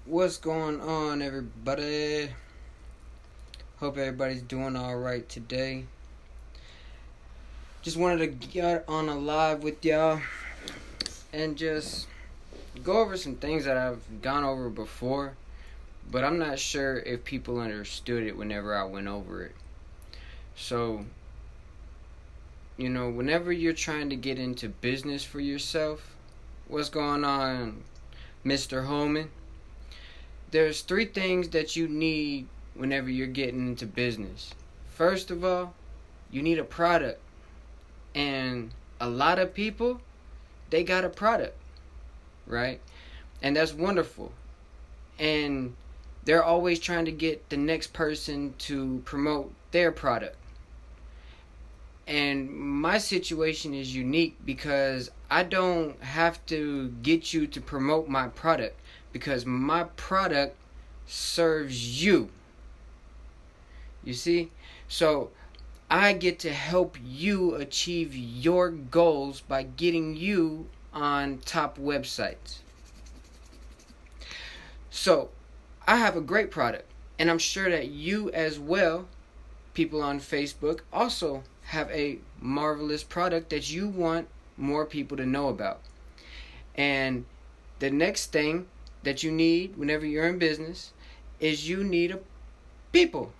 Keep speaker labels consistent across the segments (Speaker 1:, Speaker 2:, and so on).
Speaker 1: What's going on, everybody? Hope everybody's doing alright today. Just wanted to get on a live with y'all and just go over some things that I've gone over before, but I'm not sure if people understood it whenever I went over it. So, whenever you're trying to get into business for yourself, what's going on, Mr. Holman? There's 3 things that you need whenever you're getting into business. First of all, you need a product. And a lot of people, they got a product, right? And that's wonderful. And they're always trying to get the next person to promote their product. And my situation is unique because I don't have to get you to promote my product, because my product serves you. You see? So I get to help you achieve your goals by getting you on top websites. So I have a great product, and I'm sure that you as well, people on Facebook, also have a marvelous product that you want more people to know about. And the next thing that you need whenever you're in business is you need people.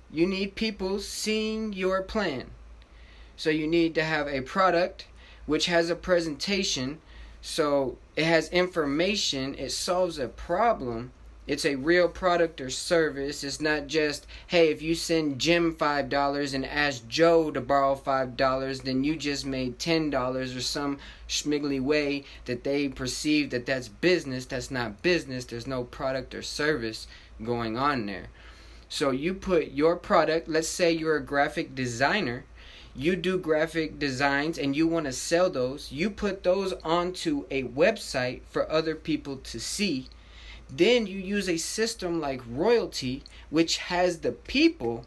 Speaker 1: You need people seeing your plan. So you need to have a product which has a presentation, so it has information, it solves a problem. It's a real product or service. It's not just, hey, if you send Jim $5 and ask Joe to borrow $5, then you just made $10, or some schmiggly way that they perceive that that's business. That's not business. There's no product or service going on there. So you put your product, let's say you're a graphic designer, you do graphic designs and you want to sell those, you put those onto a website for other people to see. Then you use a system like Royaltie, which has the people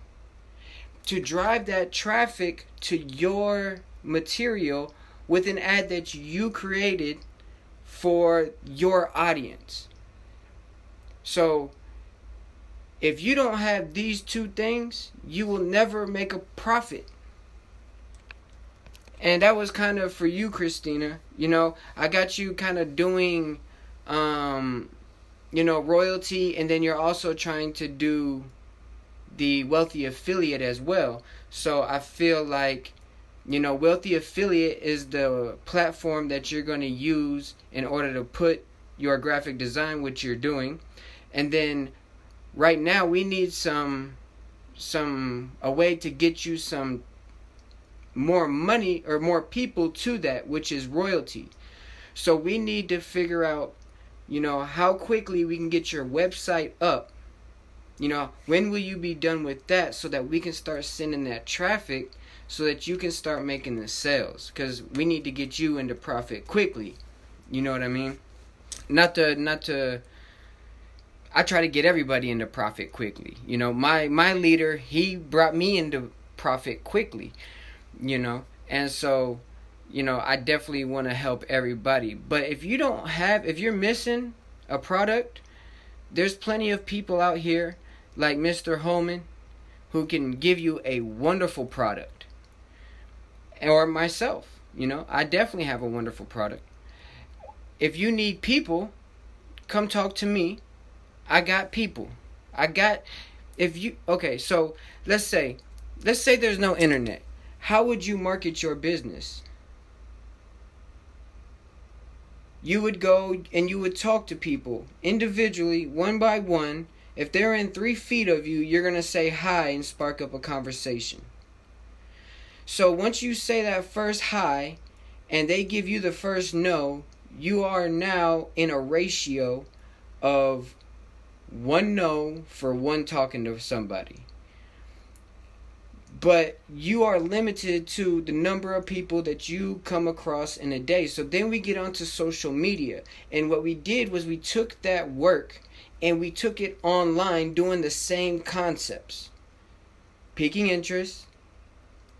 Speaker 1: to drive that traffic to your material with an ad that you created for your audience. So if you don't have these 2 things, you will never make a profit. And that was kind of for you, Christina. I got you kind of doing Royaltie, and then you're also trying to do the Wealthy Affiliate as well. So I feel like, Wealthy Affiliate is the platform that you're going to use in order to put your graphic design, which you're doing. And then right now we need a way to get you some more money or more people to that, which is Royaltie. So we need to figure out how quickly we can get your website up. When will you be done with that, so that we can start sending that traffic so that you can start making the sales, because we need to get you into profit quickly. You know what I mean? Not to I try to get everybody into profit quickly. My leader, he brought me into profit quickly, and so I definitely want to help everybody. But if you're missing a product, there's plenty of people out here like Mr. Holman who can give you a wonderful product. Or myself, I definitely have a wonderful product. If you need people, come talk to me. I got people. So let's say there's no internet. How would you market your business? You would go and you would talk to people individually, one by one. If they're in 3 feet of you, you're going to say hi and spark up a conversation. So once you say that first hi and they give you the first no, you are now in a ratio of 1 no for 1 talking to somebody. But you are limited to the number of people that you come across in a day. So then we get onto social media. And what we did was we took that work and we took it online, doing the same concepts. Piquing interest,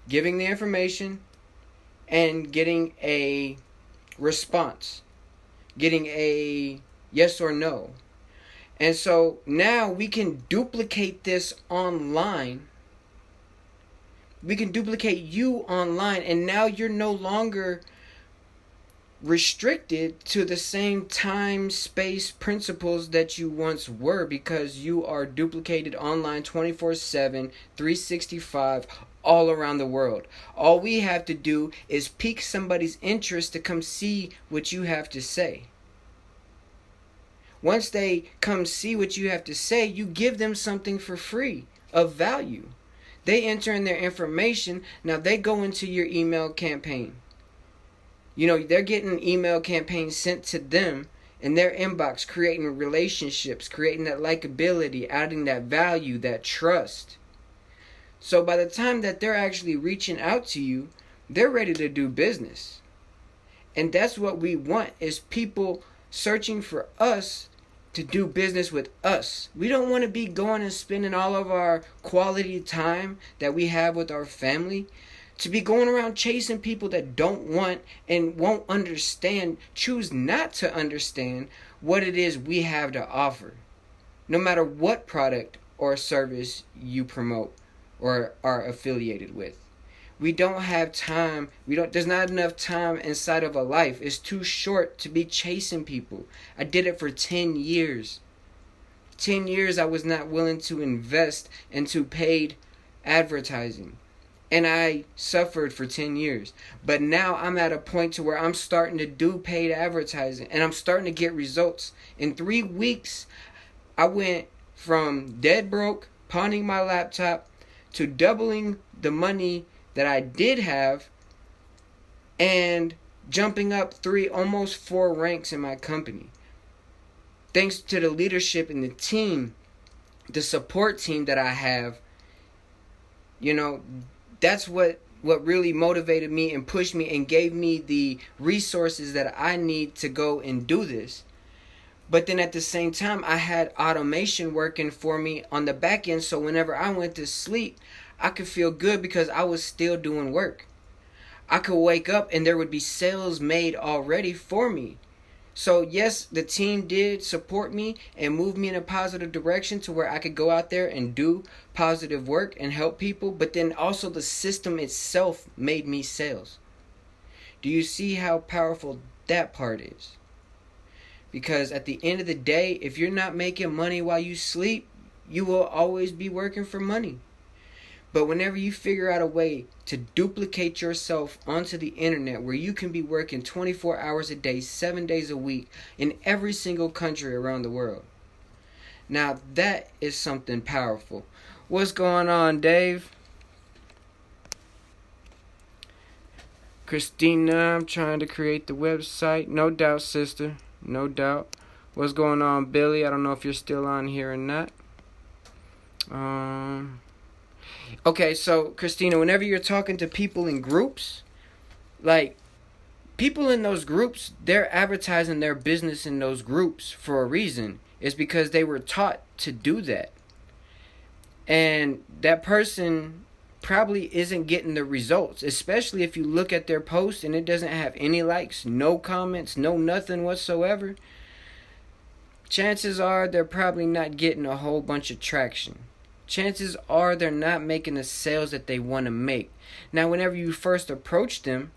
Speaker 1: giving the information, and getting a response. Getting a yes or no. And so now we can duplicate this online. We can duplicate you online, and now you're no longer restricted to the same time space principles that you once were, because you are duplicated online 24/7, 365, all around the world. All we have to do is pique somebody's interest to come see what you have to say. Once they come see what you have to say, you give them something for free of value. They enter in their information. Now they go into your email campaign. They're getting email campaigns sent to them in their inbox, creating relationships, creating that likability, adding that value, that trust. So by the time that they're actually reaching out to you, they're ready to do business. And that's what we want, is people searching for us to do business with us. We don't want to be going and spending all of our quality time that we have with our family to be going around chasing people that don't want and won't understand, choose not to understand what it is we have to offer. No matter what product or service you promote or are affiliated with. We don't have time. There's not enough time inside of a life. It's too short to be chasing people. I did it for 10 years. 10 years I was not willing to invest into paid advertising. And I suffered for 10 years. But now I'm at a point to where I'm starting to do paid advertising. And I'm starting to get results. In 3 weeks, I went from dead broke, pawning my laptop, to doubling the money that I did have, and jumping up 3, almost 4 ranks in my company. Thanks to the leadership and the team, the support team that I have, that's what really motivated me and pushed me and gave me the resources that I need to go and do this. But then at the same time, I had automation working for me on the back end, so whenever I went to sleep, I could feel good because I was still doing work. I could wake up and there would be sales made already for me. So yes, the team did support me and move me in a positive direction to where I could go out there and do positive work and help people. But then also the system itself made me sales. Do you see how powerful that part is? Because at the end of the day, if you're not making money while you sleep, you will always be working for money. But whenever you figure out a way to duplicate yourself onto the internet where you can be working 24 hours a day, 7 days a week in every single country around the world. Now that is something powerful. What's going on, Dave? Christina, I'm trying to create the website. No doubt, sister. No doubt. What's going on, Billy? I don't know if you're still on here or not. Okay, so Christina, whenever you're talking to people in groups, like people in those groups, they're advertising their business in those groups for a reason. It's because they were taught to do that. And that person probably isn't getting the results, especially if you look at their post and it doesn't have any likes, no comments, no nothing whatsoever. Chances are they're probably not getting a whole bunch of traction. Chances are they're not making the sales that they want to make. Now, whenever you first approach them,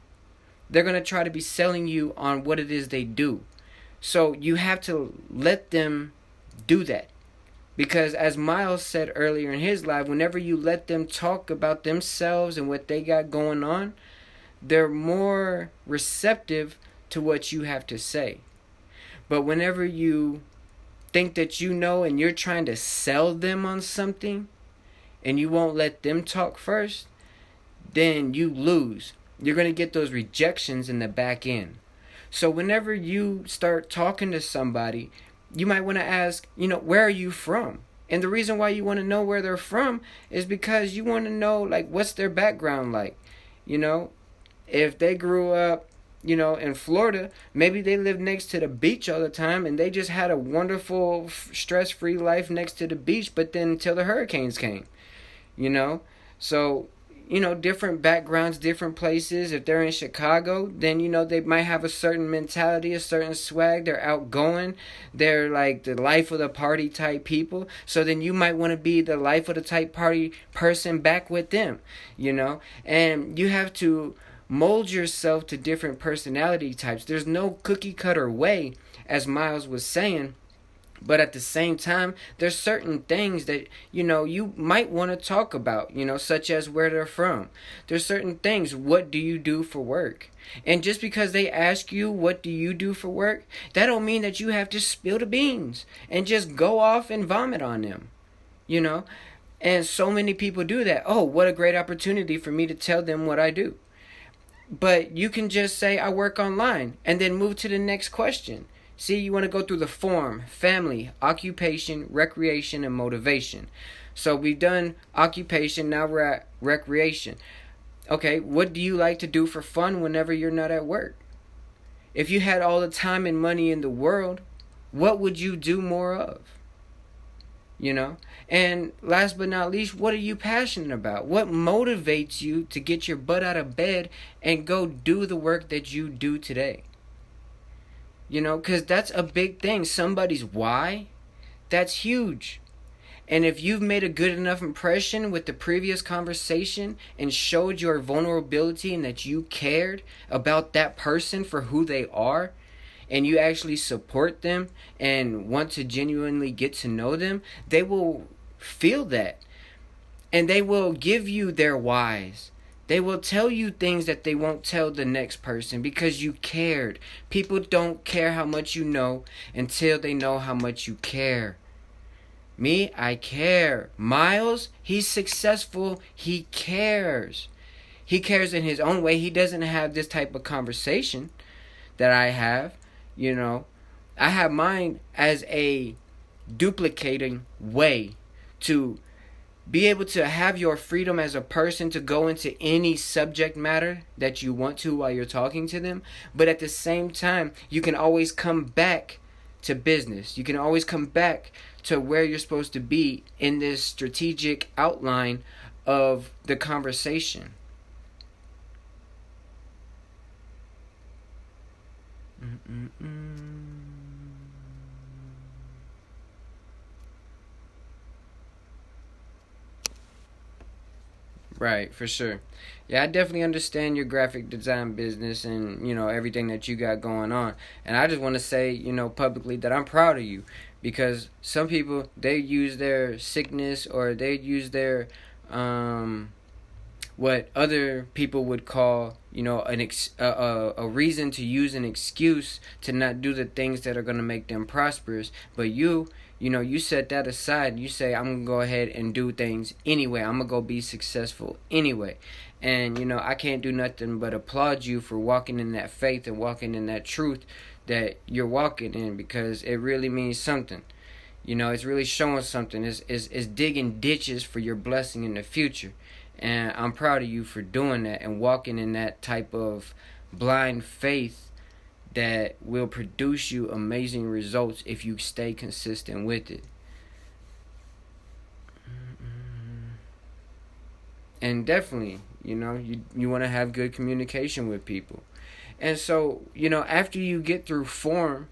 Speaker 1: they're going to try to be selling you on what it is they do. So you have to let them do that. Because as Miles said earlier in his live, whenever you let them talk about themselves and what they got going on, they're more receptive to what you have to say. But whenever you think that you know and you're trying to sell them on something and you won't let them talk first, then you lose. You're going to get those rejections in the back end. So whenever you start talking to somebody, you might want to ask, where are you from? And the reason why you want to know where they're from is because you want to know, what's their background like? If they grew up, in Florida, maybe they lived next to the beach all the time and they just had a wonderful, stress-free life next to the beach, but then until the hurricanes came, So, different backgrounds, different places. If they're in Chicago, then, they might have a certain mentality, a certain swag. They're outgoing. They're like the life of the party type people. So then you might want to be the life of the type party person back with them, And you have to mold yourself to different personality types. There's no cookie cutter way, as Miles was saying. But at the same time, there's certain things that, you might want to talk about, such as where they're from. There's certain things. What do you do for work? And just because they ask you, what do you do for work? That don't mean that you have to spill the beans and just go off and vomit on them, And so many people do that. Oh, what a great opportunity for me to tell them what I do. But you can just say, I work online, and then move to the next question. See, you want to go through the form, family, occupation, recreation, and motivation. So we've done occupation, now we're at recreation. Okay, what do you like to do for fun whenever you're not at work? If you had all the time and money in the world, what would you do more of? And last but not least, what are you passionate about? What motivates you to get your butt out of bed and go do the work that you do today? Because that's a big thing. Somebody's why, that's huge. And if you've made a good enough impression with the previous conversation and showed your vulnerability and that you cared about that person for who they are, and you actually support them and want to genuinely get to know them, they will feel that. And they will give you their whys. They will tell you things that they won't tell the next person because you cared. People don't care how much you know until they know how much you care. Me, I care. Miles, he's successful. He cares. He cares in his own way. He doesn't have this type of conversation that I have. I have mine as a duplicating way to be able to have your freedom as a person to go into any subject matter that you want to while you're talking to them. But at the same time, you can always come back to business. You can always come back to where you're supposed to be in this strategic outline of the conversation. Right, for sure. Yeah, I definitely understand your graphic design business and, everything that you got going on. And I just want to say, publicly that I'm proud of you because some people, they use their sickness or they use their, what other people would call, a reason to use an excuse to not do the things that are going to make them prosperous. But you set that aside. You say, I'm going to go ahead and do things anyway. I'm going to go be successful anyway. And, I can't do nothing but applaud you for walking in that faith and walking in that truth that you're walking in because it really means something. It's really showing something. It's digging ditches for your blessing in the future. And I'm proud of you for doing that and walking in that type of blind faith that will produce you amazing results if you stay consistent with it. And definitely, you want to have good communication with people. And so, after you get through form,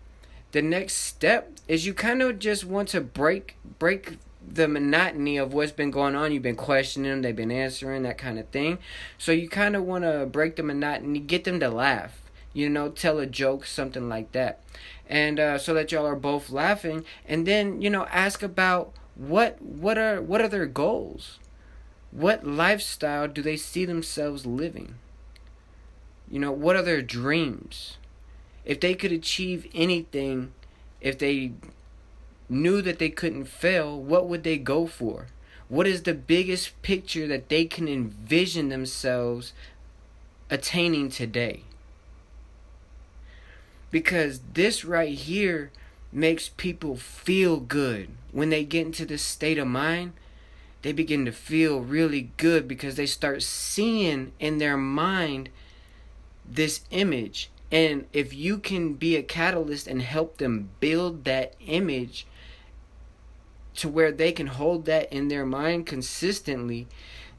Speaker 1: the next step is you kind of just want to break the monotony of what's been going on. You've been questioning them, they've been answering, that kind of thing. So you kind of want to break the monotony, get them to laugh. Tell a joke, something like that. And so that y'all are both laughing. And then, ask about what are their goals? What lifestyle do they see themselves living? What are their dreams? If they could achieve anything, if they knew that they couldn't fail, what would they go for? What is the biggest picture that they can envision themselves attaining today? Because this right here makes people feel good. When they get into this state of mind, they begin to feel really good because they start seeing in their mind this image. And if you can be a catalyst and help them build that image to where they can hold that in their mind consistently,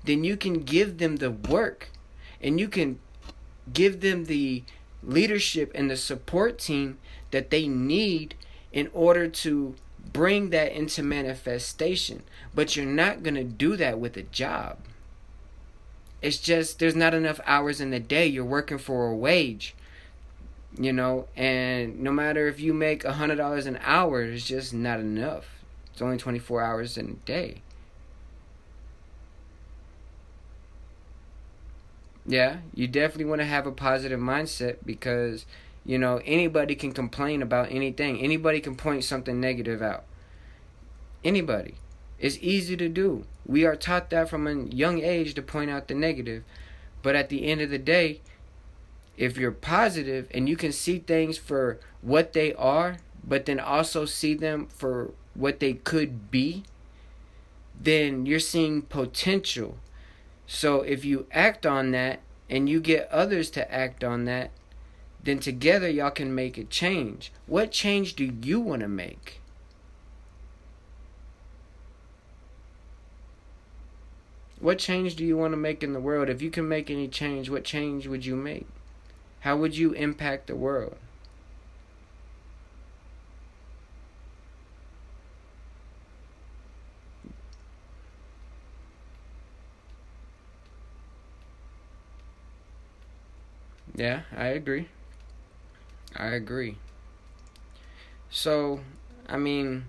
Speaker 1: then you can give them the work, and you can give them the leadership and the support team that they need in order to bring that into manifestation. But you're not going to do that with a job. It's just there's not enough hours in the day. You're working for a wage, and no matter if you make $100 an hour, it's just not enough. It's only 24 hours in a day. Yeah, you definitely want to have a positive mindset because, anybody can complain about anything. Anybody can point something negative out. Anybody. It's easy to do. We are taught that from a young age to point out the negative. But at the end of the day, if you're positive and you can see things for what they are, but then also see them for what they could be, then you're seeing potential. So if you act on that and you get others to act on that, then together y'all can make a change. What change do you want to make? What change do you want to make in the world? If you can make any change, what change would you make? How would you impact the world? Yeah, I agree. So, and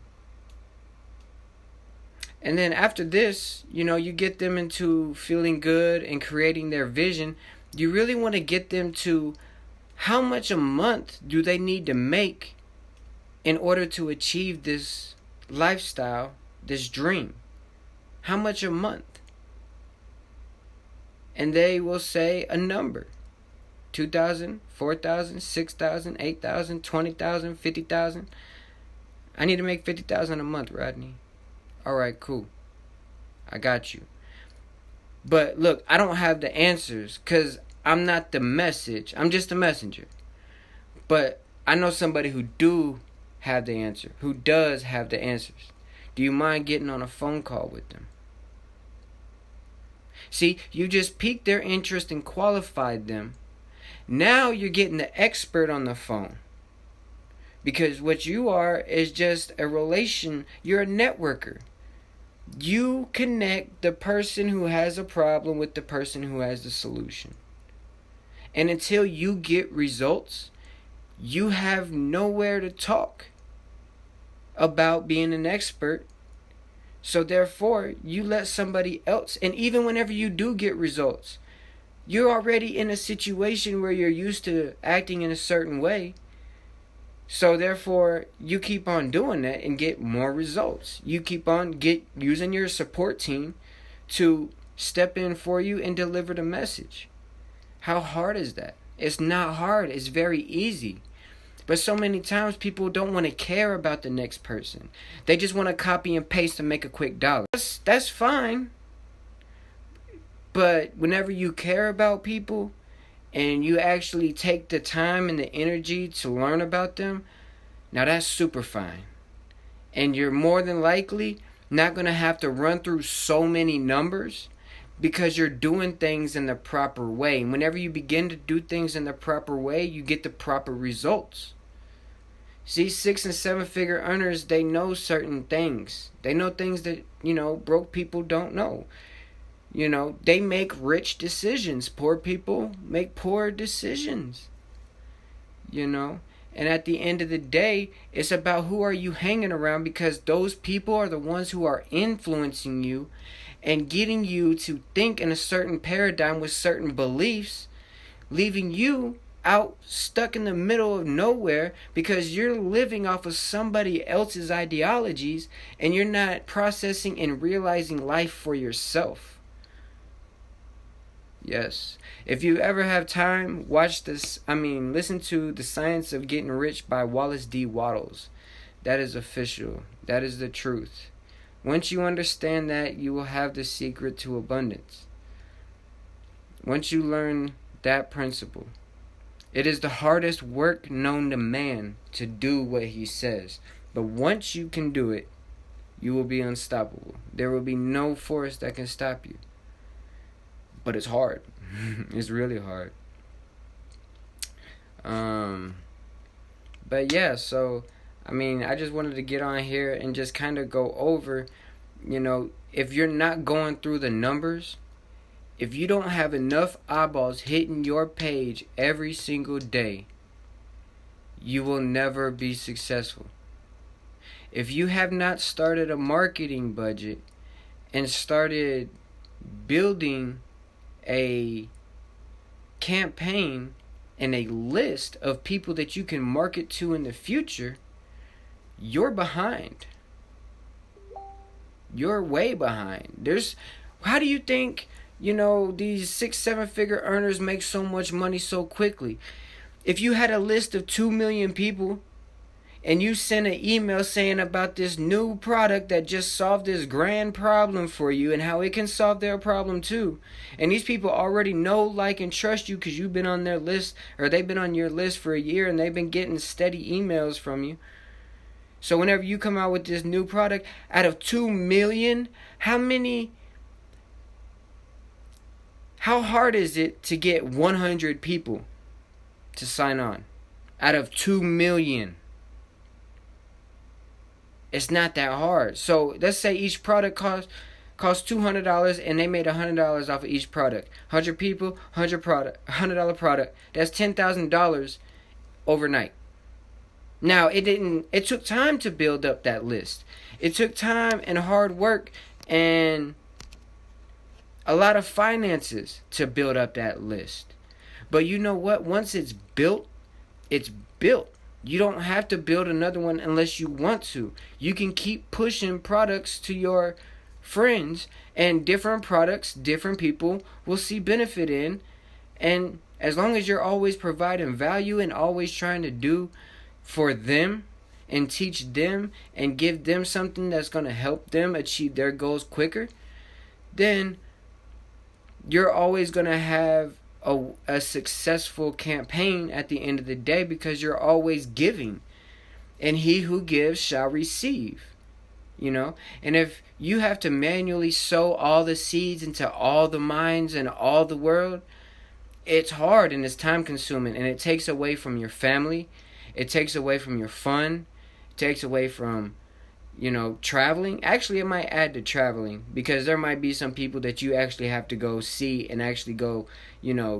Speaker 1: then after this, you get them into feeling good and creating their vision. You really want to get them to how much a month do they need to make in order to achieve this lifestyle, this dream? How much a month? And they will say a number. 2,000, 4,000, 6,000, 8,000, 20,000, 50,000. I need to make 50,000 a month, Rodney. All right, cool. I got you. But look, I don't have the answers because I'm not the message. I'm just a messenger. But I know somebody who do have the answer, who does have the answers. Do you mind getting on a phone call with them? See, you just piqued their interest and qualified them. Now you're getting the expert on the phone. Because what you are is just a relation. You're a networker. You connect the person who has a problem with the person who has the solution. And until you get results, you have nowhere to talk about being an expert. So therefore, you let somebody else, and even whenever you do get results, you're already in a situation where you're used to acting in a certain way. So therefore, you keep on doing that and get more results. You keep on using your support team to step in for you and deliver the message. How hard is that? It's not hard. It's very easy. But so many times people don't want to care about the next person. They just want to copy and paste and make a quick dollar. That's fine. But whenever you care about people and you actually take the time and the energy to learn about them, now that's super fine. And you're more than likely not going to have to run through so many numbers because you're doing things in the proper way. And whenever you begin to do things in the proper way, you get the proper results. See, 6 and 7 figure earners, they know certain things. They know things that, broke people don't know. They make rich decisions. Poor people make poor decisions. And at the end of the day, it's about who are you hanging around, because those people are the ones who are influencing you and getting you to think in a certain paradigm with certain beliefs, leaving you out stuck in the middle of nowhere because you're living off of somebody else's ideologies and you're not processing and realizing life for yourself. Yes. If you ever have time, listen to The Science of Getting Rich by Wallace D. Wattles. That is official. That is the truth. Once you understand that, you will have the secret to abundance. Once you learn that principle, it is the hardest work known to man to do what he says. But once you can do it, you will be unstoppable. There will be no force that can stop you. but it's hard. It's really hard. But yeah, so I mean, I just wanted to get on here and just kind of go over, if you're not going through the numbers, if you don't have enough eyeballs hitting your page every single day, you will never be successful. If you have not started a marketing budget and started building a campaign and a list of people that you can market to in the future, you're behind. You're way behind. How do you think, these 6-7 figure earners make so much money so quickly? If you had a list of 2 million people and you sent an email saying about this new product that just solved this grand problem for you and how it can solve their problem too, and these people already know, like, and trust you because you've been on their list, or they've been on your list for a year and they've been getting steady emails from you. So whenever you come out with this new product, out of 2 million, how hard is it to get 100 people to sign on out of 2 million? It's not that hard. So let's say each product costs $200 and they made $100 off of each product. 100 people, $100 product. That's $10,000 overnight. Now, it took time to build up that list. It took time and hard work and a lot of finances to build up that list. But you know what? Once it's built, it's built. You don't have to build another one unless you want to. You can keep pushing products to your friends, and different products, different people will see benefit in. And as long as you're always providing value and always trying to do for them and teach them and give them something that's going to help them achieve their goals quicker, then you're always going to have a successful campaign at the end of the day, because you're always giving, and he who gives shall receive. And if you have to manually sow all the seeds into all the minds and all the world, it's hard and it's time consuming, and it takes away from your family, it takes away from your fun, it takes away from traveling. Actually, it might add to traveling, because there might be some people that you actually have to go see and actually go,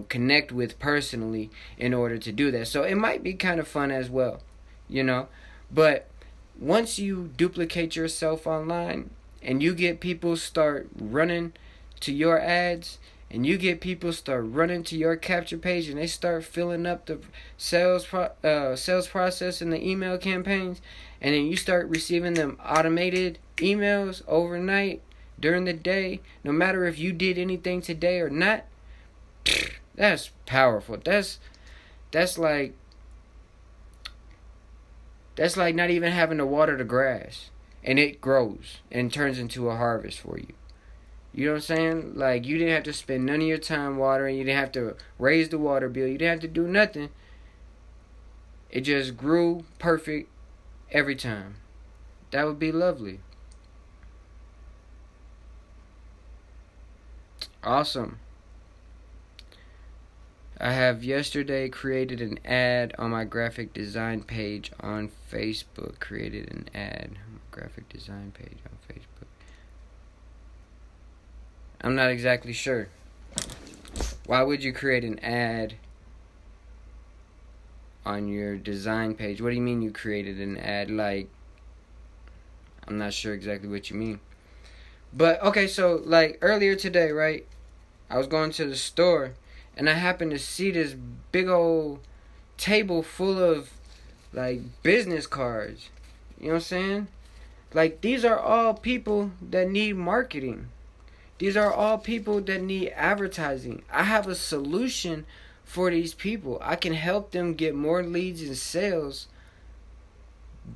Speaker 1: connect with personally in order to do that. So it might be kind of fun as well, But once you duplicate yourself online and you get people start running to your ads, and you get people start running to your capture page, and they start filling up the sales process and the email campaigns, and then you start receiving them automated emails overnight during the day, no matter if you did anything today or not, that's powerful. That's like not even having to water the grass, and it grows and turns into a harvest for you. You know what I'm saying? Like, you didn't have to spend none of your time watering. You didn't have to raise the water bill. You didn't have to do nothing. It just grew perfect every time. That would be lovely. Awesome. I have yesterday created an ad on my graphic design page on Facebook. Created an ad on my graphic design page on Facebook. I'm not exactly sure. Why would you create an ad on your design page? What do you mean you created an ad? Like, I'm not sure exactly what you mean. But, okay, so, like, earlier today, right, I was going to the store, and I happened to see this big old table full of, like, business cards. You know what I'm saying? Like, these are all people that need marketing. These are all people that need advertising. I have a solution for these people. I can help them get more leads and sales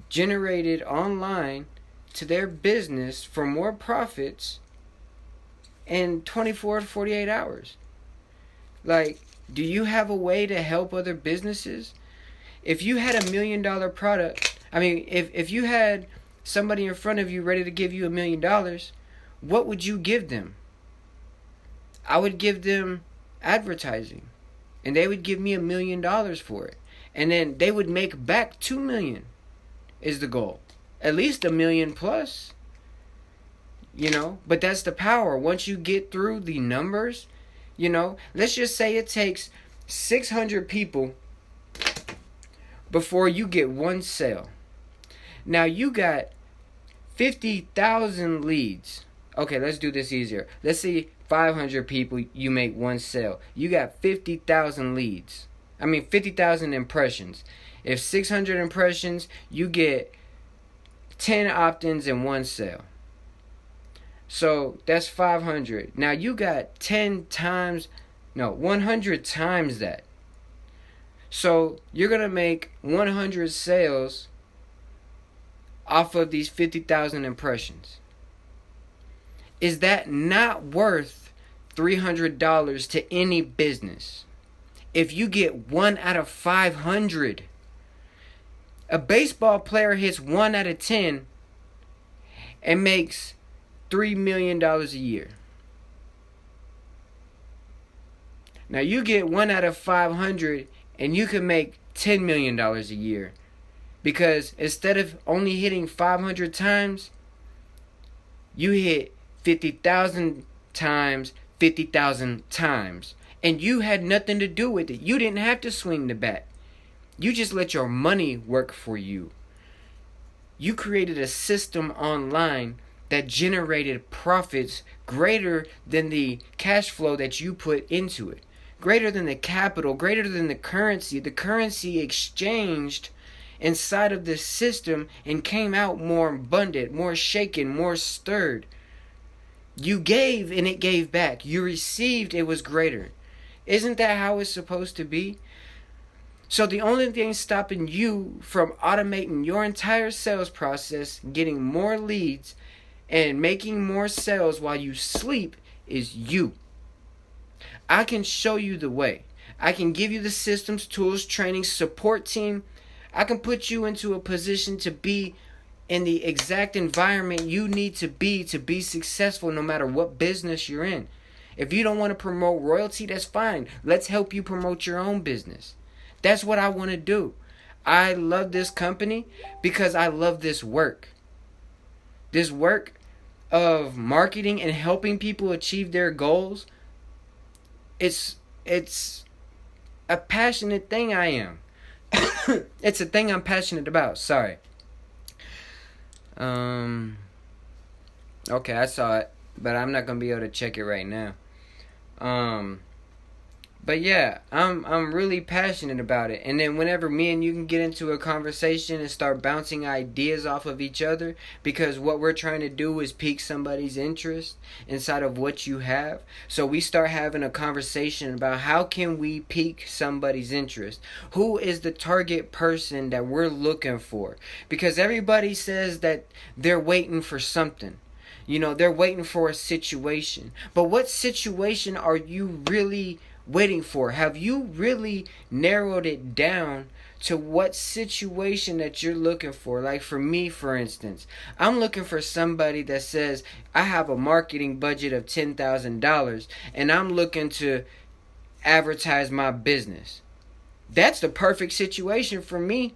Speaker 1: generated online to their business for more profits in 24 to 48 hours. Like, do you have a way to help other businesses? If you had $1 million product, if you had somebody in front of you ready to give you $1 million, what would you give them? I would give them advertising, and they would give me $1 million for it, and then they would make back 2 million is the goal, at least 1 million plus. But that's the power. Once you get through the numbers, let's just say it takes 600 people before you get one sale. Now you got 50,000 leads. Okay, let's do this easier. Let's say 500 people, you make one sale. You got 50,000 leads. 50,000 impressions. If 600 impressions, you get 10 opt-ins and one sale. So that's 500. Now you got 100 times that. So you're going to make 100 sales off of these 50,000 impressions. Is that not worth $300 to any business? If you get 1 out of 500, a baseball player hits 1 out of 10 and makes $3 million a year. Now you get 1 out of 500 and you can make $10 million a year, because instead of only hitting 500 times, you hit 50,000 times, 50,000 times, and you had nothing to do with it. You didn't have to swing the bat. You just let your money work for you. You created a system online that generated profits greater than the cash flow that you put into it, greater than the capital, greater than the currency exchanged inside of this system and came out more abundant, more shaken, more stirred. You gave and it gave back. You received, it was greater. Isn't that how it's supposed to be? So the only thing stopping you from automating your entire sales process, getting more leads, and making more sales while you sleep is you. I can show you the way. I can give you the systems, tools, training, support team. I can put you into a position to be in the exact environment you need to be successful no matter what business you're in. If you don't want to promote royalty, that's fine. Let's help you promote your own business. That's what I want to do. I love this company because I love this work. This work of marketing and helping people achieve their goals. It's a passionate thing I am. It's a thing I'm passionate about. Sorry. Okay, I saw it, but I'm not gonna be able to check it right now. But yeah, I'm really passionate about it. And then whenever me and you can get into a conversation and start bouncing ideas off of each other, because what we're trying to do is pique somebody's interest inside of what you have. So we start having a conversation about how can we pique somebody's interest? Who is the target person that we're looking for? Because everybody says that they're waiting for something. They're waiting for a situation. But what situation are you really waiting for? Have you really narrowed it down to what situation that you're looking for? Like for me, for instance, I'm looking for somebody that says, I have a marketing budget of $10,000 and I'm looking to advertise my business. That's the perfect situation for me.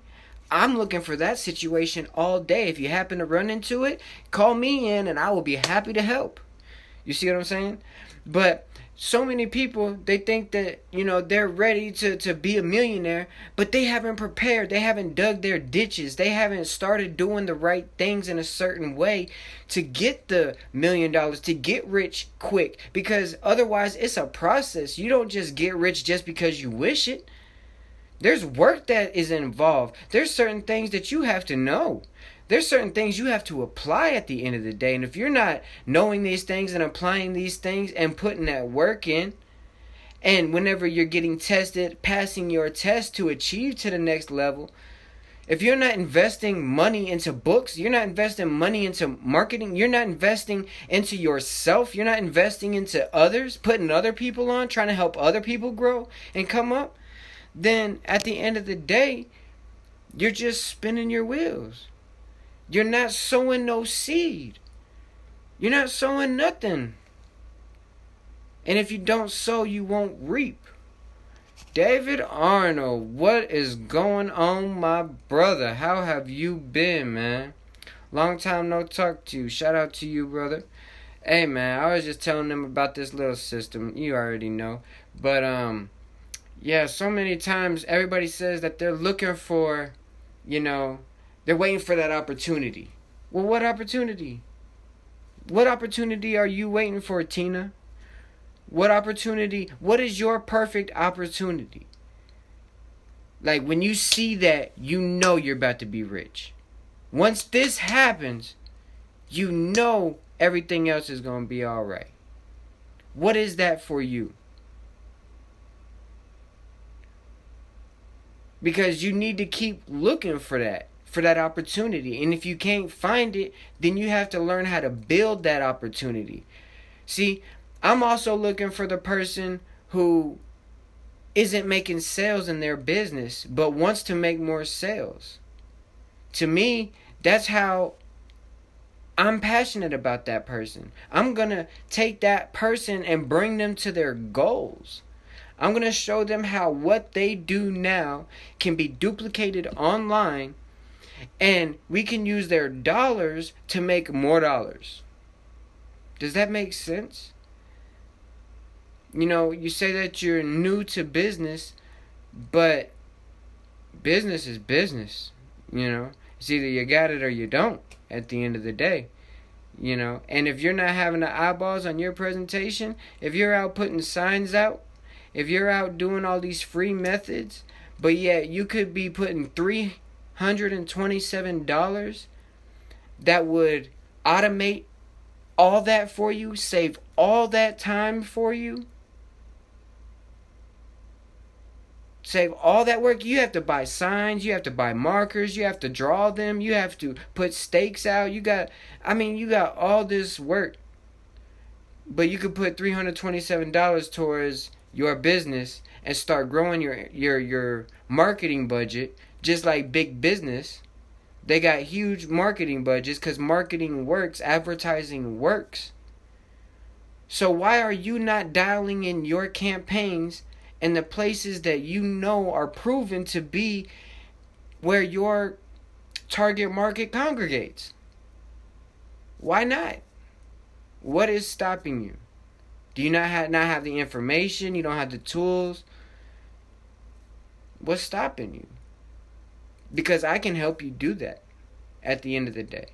Speaker 1: I'm looking for that situation all day. If you happen to run into it, call me in and I will be happy to help. You see what I'm saying? But so many people, they think that, they're ready to be a millionaire, but they haven't prepared. They haven't dug their ditches. They haven't started doing the right things in a certain way to get the $1 million, to get rich quick. Because otherwise, it's a process. You don't just get rich just because you wish it. There's work that is involved. There's certain things that you have to know. There's certain things you have to apply at the end of the day. And if you're not knowing these things and applying these things and putting that work in, and whenever you're getting tested, passing your test to achieve to the next level, if you're not investing money into books, you're not investing money into marketing, you're not investing into yourself, you're not investing into others, putting other people on, trying to help other people grow and come up, then at the end of the day, you're just spinning your wheels. You're not sowing no seed. You're not sowing nothing. And if you don't sow, you won't reap. David Arnold, what is going on, my brother? How have you been, man? Long time no talk to you. Shout out to you, brother. Hey, man, I was just telling them about this little system. You already know. But, yeah, so many times everybody says that they're looking for, they're waiting for that opportunity. Well, what opportunity? What opportunity are you waiting for, Tina? What opportunity? What is your perfect opportunity? Like, when you see that, you know you're about to be rich. Once this happens, you know everything else is going to be all right. What is that for you? Because you need to keep looking for that opportunity. And if you can't find it, then you have to learn how to build that opportunity. See, I'm also looking for the person who isn't making sales in their business, but wants to make more sales. To me, that's how I'm passionate about that person. I'm going to take that person and bring them to their goals. I'm going to show them how what they do now can be duplicated online, and we can use their dollars to make more dollars. Does that make sense? You say that you're new to business, but business is business. It's either you got it or you don't at the end of the day. And if you're not having the eyeballs on your presentation, if you're out putting signs out, if you're out doing all these free methods, but yet you could be putting $327 that would automate all that for you, save all that time for you, save all that work. You have to buy signs, you have to buy markers, you have to draw them, you have to put stakes out. You got all this work. But you could put $327 towards your business and start growing your marketing budget, just like big business. They got huge marketing budgets because marketing works, advertising works. So why are you not dialing in your campaigns and the places that you know are proven to be where your target market congregates? Why not? What is stopping you? Do you not have the information? You don't have the tools? What's stopping you? Because I can help you do that at the end of the day.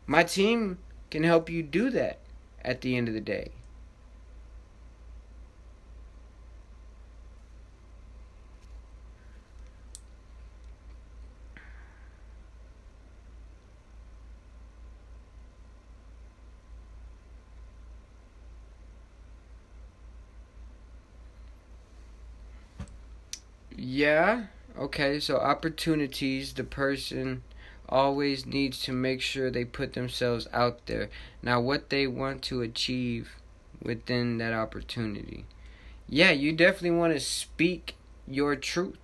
Speaker 1: My team can help you do that at the end of the day. Yeah, okay, so opportunities, the person always needs to make sure they put themselves out there. Now, what they want to achieve within that opportunity. Yeah, you definitely want to speak your truth,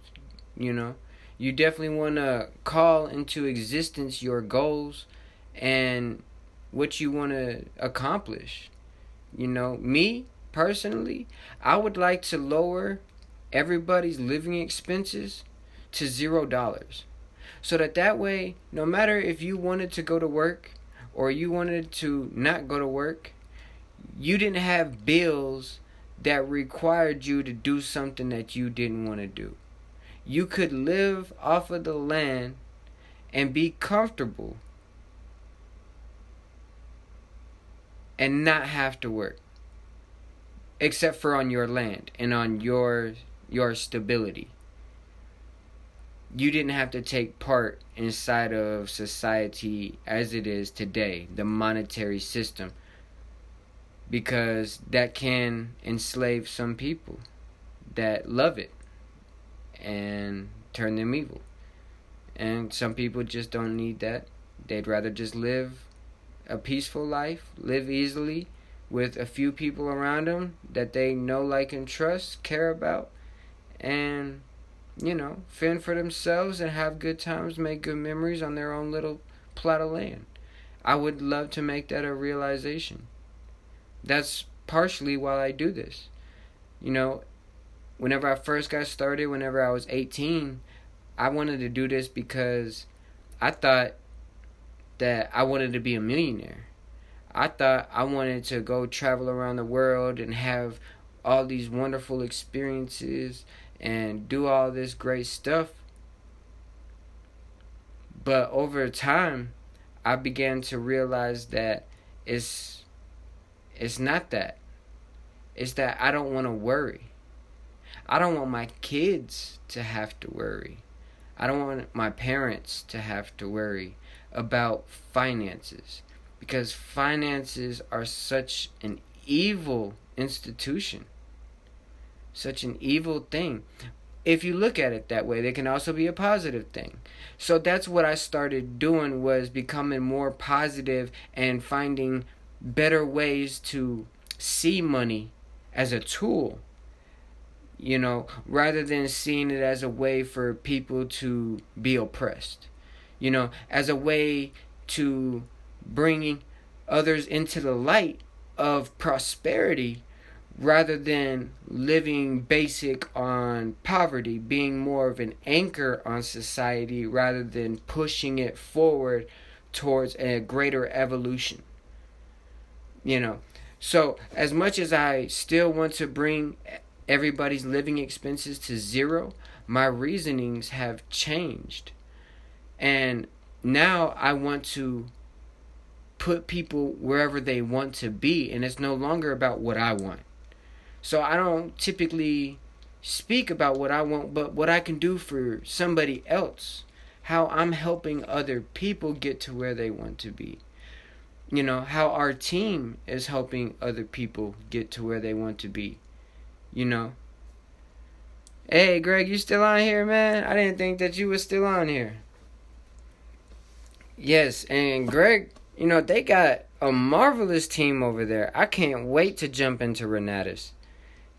Speaker 1: You definitely want to call into existence your goals and what you want to accomplish. Me, personally, I would like to lower everybody's living expenses to $0. So that way, no matter if you wanted to go to work or you wanted to not go to work, you didn't have bills that required you to do something that you didn't want to do. You could live off of the land and be comfortable and not have to work, except for on your land and on your stability. You didn't have to take part inside of society as it is today, the monetary system, because that can enslave some people that love it and turn them evil. And some people just don't need that. They'd rather just live a peaceful life, live easily with a few people around them that they know, like, and trust, care about, and fend for themselves and have good times, make good memories on their own little plot of land. I would love to make that a realization. That's partially while I do this. You know, whenever I first got started, whenever I was 18, I wanted to do this because I thought that I wanted to be a millionaire. I thought I wanted to go travel around the world and have all these wonderful experiences and do all this great stuff. But over time, I began to realize that it's not that. It's that I don't want to worry. I don't want my kids to have to worry. I don't want my parents to have to worry about finances, because finances are such an evil institution, such an evil thing. If you look at it that way, they can also be a positive thing. So that's what I started doing, was becoming more positive and finding better ways to see money as a tool, rather than seeing it as a way for people to be oppressed, as a way to bringing others into the light of prosperity, rather than living basic on poverty, being more of an anchor on society rather than pushing it forward towards a greater evolution. So as much as I still want to bring everybody's living expenses to zero, my reasonings have changed. And now I want to put people wherever they want to be, and it's no longer about what I want. So I don't typically speak about what I want, but what I can do for somebody else, how I'm helping other people get to where they want to be. How our team is helping other people get to where they want to be. Hey, Greg, you still on here, man? I didn't think that you were still on here. Yes, and Greg, they got a marvelous team over there. I can't wait to jump into Renatus.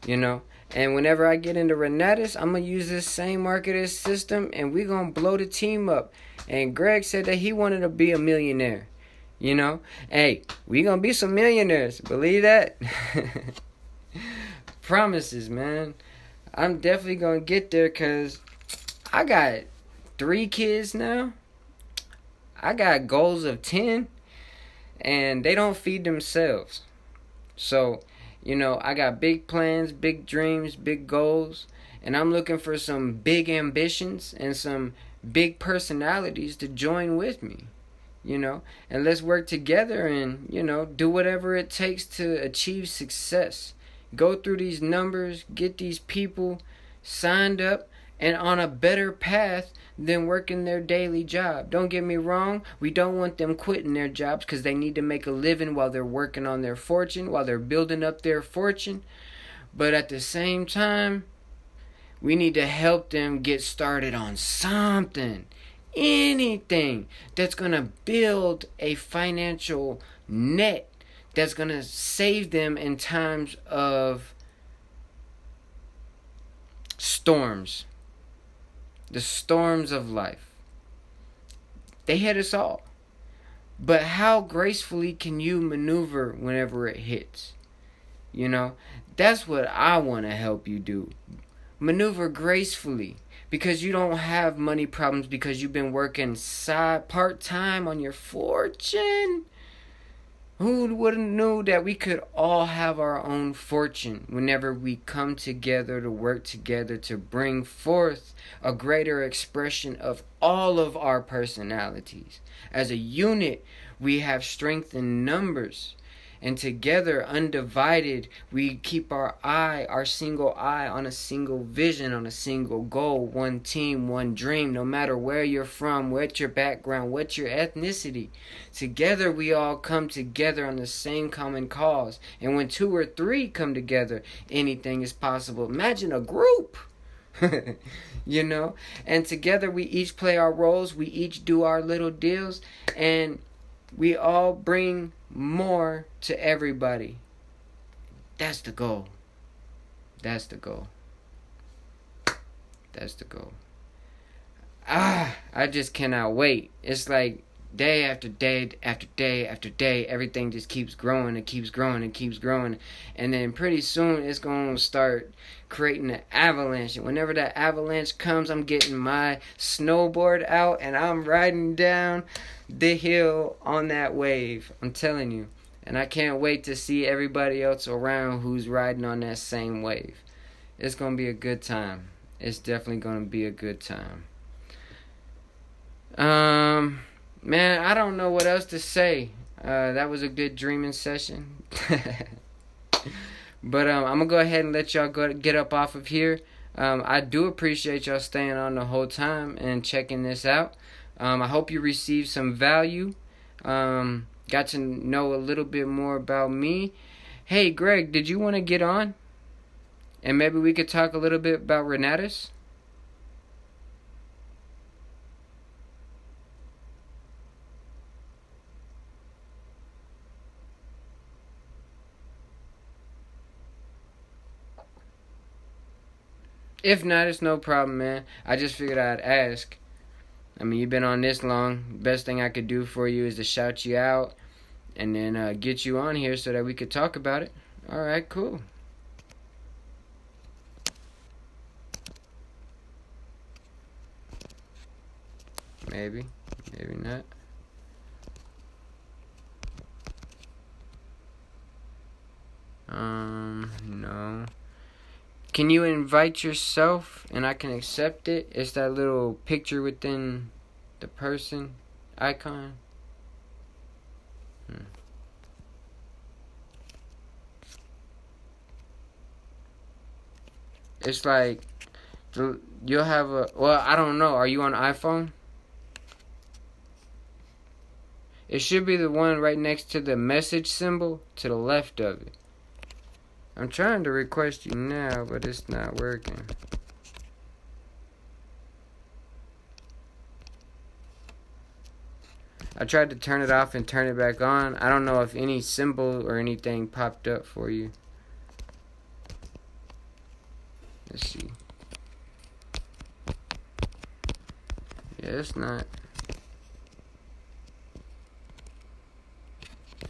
Speaker 1: And whenever I get into Renatus, I'm going to use this same marketing system, and we're going to blow the team up. And Greg said that he wanted to be a millionaire. Hey, we going to be some millionaires. Believe that? Promises, man. I'm definitely going to get there, because I got 3 kids now. I got goals of 10, and they don't feed themselves. So, I got big plans, big dreams, big goals, and I'm looking for some big ambitions and some big personalities to join with me, and let's work together and, do whatever it takes to achieve success. Go through these numbers, get these people signed up and on a better path than working their daily job. Don't get me wrong, we don't want them quitting their jobs because they need to make a living while they're working on their fortune, while they're building up their fortune. But at the same time, we need to help them get started on something, anything that's going to build a financial net that's going to save them in times of storms. The storms of life. They hit us all. But how gracefully can you maneuver whenever it hits? That's what I want to help you do. Maneuver gracefully. Because you don't have money problems because you've been working part-time on your fortune. Who would have knew that we could all have our own fortune whenever we come together to work together to bring forth a greater expression of all of our personalities. As a unit, we have strength in numbers. And together, undivided, we keep our single eye on a single vision, on a single goal, one team, one dream, no matter where you're from, what's your background, what's your ethnicity. Together, we all come together on the same common cause. And when 2 or 3 come together, anything is possible. Imagine a group. And together we each play our roles, we each do our little deals, and we all bring more to everybody. That's the goal. That's the goal. That's the goal. I just cannot wait. It's like day after day after day after day, everything just keeps growing and keeps growing and keeps growing. And then pretty soon it's going to start creating an avalanche. And whenever that avalanche comes, I'm getting my snowboard out and I'm riding down the hill on that wave. I'm telling you. And I can't wait to see everybody else around who's riding on that same wave. It's going to be a good time. It's definitely going to be a good time. Man, I don't know what else to say. That was a good dreaming session. But I'm going to go ahead and let y'all get up off of here. I do appreciate y'all staying on the whole time and checking this out. I hope you received some value. Got to know a little bit more about me. Hey, Greg, did you want to get on? And maybe we could talk a little bit about Renatus? If not, it's no problem, man. I just figured I'd ask. I mean, you've been on this long. Best thing I could do for you is to shout you out and then get you on here so that we could talk about it. Alright, cool. Maybe. Maybe not. No. Can you invite yourself and I can accept it? It's that little picture within the person icon. It's like you'll have a, well, I don't know. Are you on iPhone? It should be the one right next to the message symbol to the left of it. I'm trying to request you now, but it's not working. I tried to turn it off and turn it back on. I don't know if any symbol or anything popped up for you. Let's see. Yeah, it's not.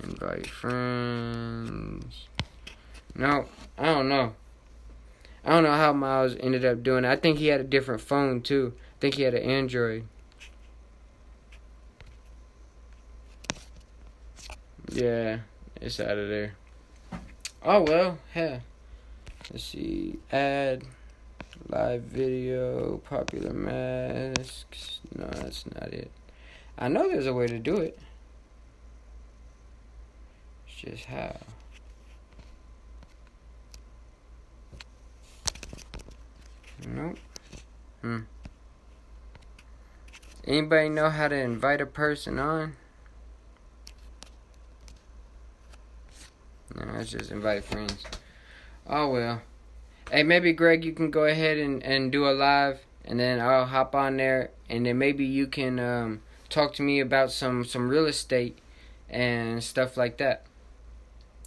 Speaker 1: Invite friends. No, I don't know. I don't know how Miles ended up doing it. I think he had a different phone too. I think he had an Android. Yeah, it's out of there. Oh well, hell. Let's see. Add live video, popular masks. No, that's not it. I know there's a way to do it. It's just how. Nope. Anybody know how to invite a person on? No, it's just invite friends. Oh well. Hey, maybe Greg, you can go ahead and do a live, and then I'll hop on there, and then maybe you can talk to me about some real estate and stuff like that.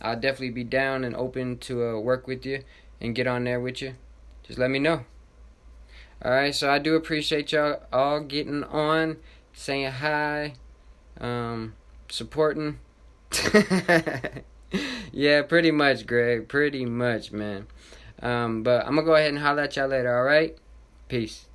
Speaker 1: I'll definitely be down and open to work with you and get on there with you. Just let me know. Alright, so I do appreciate y'all all getting on, saying hi, supporting. Yeah, pretty much, Greg. Pretty much, man. But I'm going to go ahead and holler at y'all later, alright? Peace.